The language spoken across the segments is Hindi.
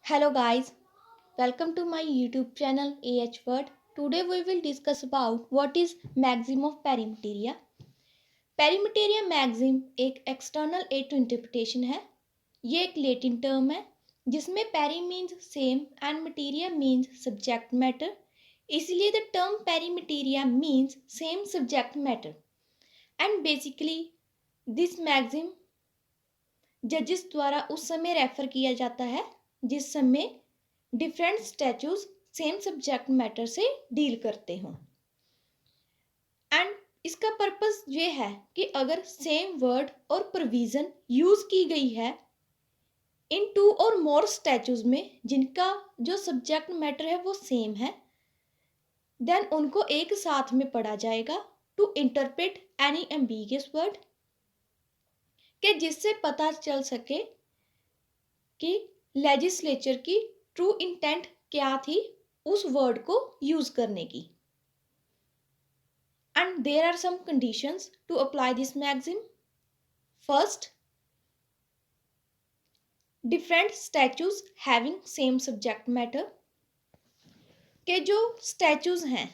Hello guys, welcome to my YouTube channel AH Word. Today we will discuss about what is maxim of perimeteria. Perimeteria maxim एक external aid to interpretation है. ये एक Latin term है जिसमें peri means same and materia means subject matter. इसलिए the term perimeteria means same subject matter. And basically this maxim जजेस द्वारा उस समय रेफर किया जाता है जिस समय different statues same subject matter से डील करते हों एंड इसका पर्पस ये है कि अगर सेम वर्ड और प्रोविजन यूज की गई है इन टू और मोर स्टैचूज में जिनका जो सब्जेक्ट मैटर है वो सेम है देन उनको एक साथ में पढ़ा जाएगा to interpret any ambiguous word कि जिससे पता चल सके कि लेजिस्लेचर की ट्रू इंटेंट क्या थी उस वर्ड को यूज करने की and there are some conditions to apply this maxim. First, different statutes having same subject matter के जो स्टैचूज हैं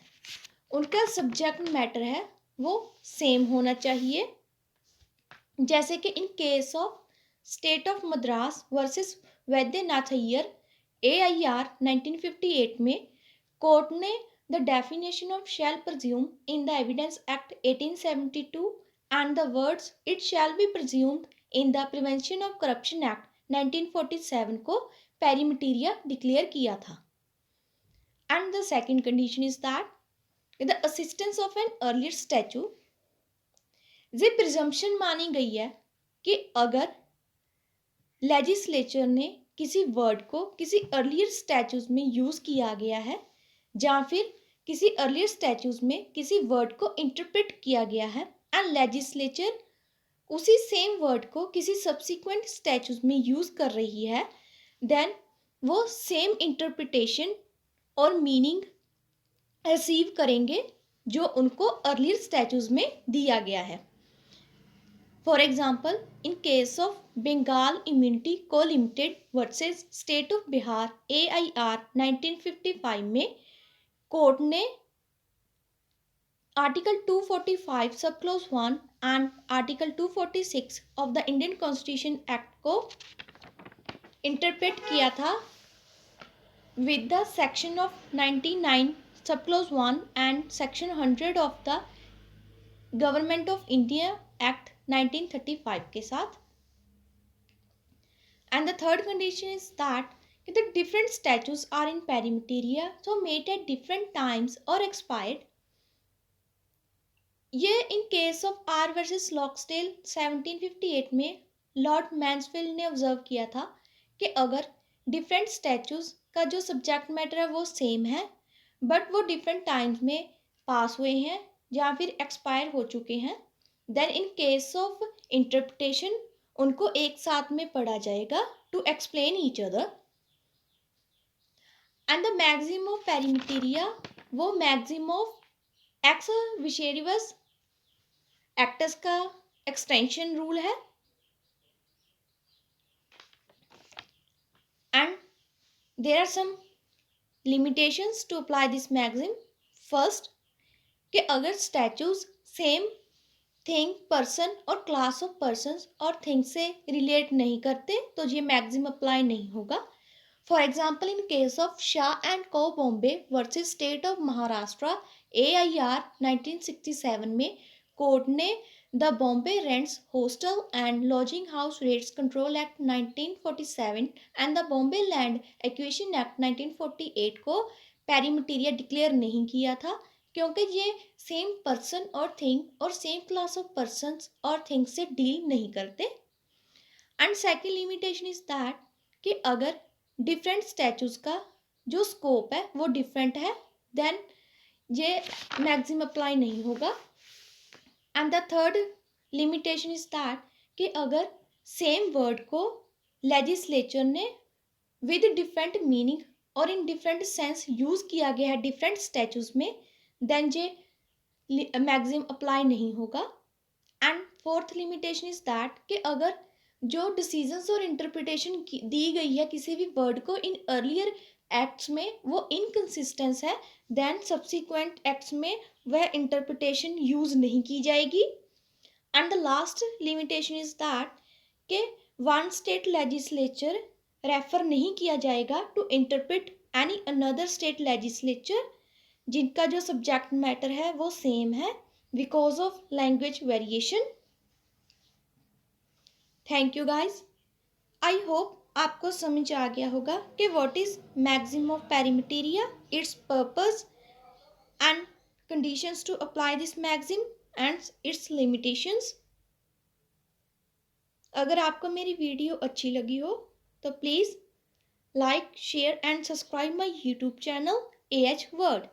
उनका सब्जेक्ट मैटर है वो सेम होना चाहिए. जैसे कि in case of state of Madras versus Vaidyanath Iyer AIR 1958 में कोर्ट ने the definition of shall presume in the evidence act 1872 and the words it shall be presumed in the prevention of corruption act 1947 को पेरीमेटेरिया डिक्लेयर किया था. And the second condition is that the assistance of an earlier statute ये प्रिजम्पशन मानी गई है कि अगर लेजिस्लेचर ने किसी वर्ड को किसी अर्लियर स्टैचूज में यूज़ किया गया है या फिर किसी अर्लियर स्टैचूज में किसी वर्ड को इंटरप्रेट किया गया है एंड लेजिस्लेचर उसी सेम वर्ड को किसी सब्सिक्वेंट स्टैचूज में यूज़ कर रही है देन वो सेम इंटरप्रिटेशन और मीनिंग रिसीव करेंगे जो उनको अर्लियर स्टैचूज में दिया गया है. For example, in case of Bengal Immunity Co Limited versus State of Bihar AIR 1955 में कोर्ट ने article 245 sub clause 1 and article 246 of the Indian constitution act को इंटरप्रेट किया था with the section of 99 sub clause 1 and section 100 of the government of India act 1935 के साथ. And the third condition is that the different statutes are in pari materia so made at different times और एक्सपायर्ड. ये in case of R versus Loxdale 1758 में लॉर्ड मैन्सफील्ड ने ऑब्जर्व किया था कि अगर डिफरेंट स्टैचूज का जो सब्जेक्ट मैटर है वो सेम है बट वो डिफरेंट टाइम्स में पास हुए हैं या फिर एक्सपायर हो चुके हैं then in case of interpretation उनको एक साथ में पढ़ा जाएगा to explain each other. And the maxim of pari materia वो maxim of ex visceribus actus का एक्सटेंशन रूल है. And there are some limitations to apply this maxim. First, कि अगर स्टैचूज सेम थिंग पर्सन और क्लास ऑफ पर्सन्स और थिंग से रिलेट नहीं करते तो ये मैक्सिम अप्लाई नहीं होगा. For example in case of Shah and को Bombay versus state of Maharashtra AIR 1967 में कोर्ट ने the Bombay rents hostel and lodging house rates control act 1947 and the Bombay land acquisition act 1948 को पेरीमेटेरिया डिक्लेयर नहीं किया था क्योंकि ये सेम पर्सन और थिंग और सेम क्लास ऑफ पर्सन्स और थिंग्स से डील नहीं करते. And second limitation is that कि अगर डिफरेंट स्टैचूज का जो स्कोप है वो डिफरेंट है देन ये मैक्सिम अप्लाई नहीं होगा. And the third limitation is that कि अगर सेम वर्ड को लेजिस्लेचर ने विद डिफरेंट मीनिंग और इन डिफरेंट सेंस यूज़ किया गया है डिफरेंट स्टैचूज में देन ये मैक्सिम अप्लाई नहीं होगा. And fourth limitation is that कि अगर जो डिसीजंस और इंटरप्रिटेशन दी गई है किसी भी वर्ड को इन अर्लियर एक्ट्स में वो इनकंसिस्टेंस है, देन सब्सिक्वेंट एक्ट्स में वह इंटरप्रिटेशन यूज नहीं की जाएगी। And the last limitation is that कि वन स्टेट लेजिस्लेचर रेफर नहीं किया जाएगा to interpret any another state legislature जिनका जो सब्जेक्ट मैटर है वो सेम है, because of language variation. Thank you guys. I hope आपको समझ आ गया होगा कि what is maximum of pari materia, it's purpose and conditions to apply this maxim and its limitations. अगर आपको मेरी वीडियो अच्छी लगी हो तो please like share and subscribe my YouTube channel AH word.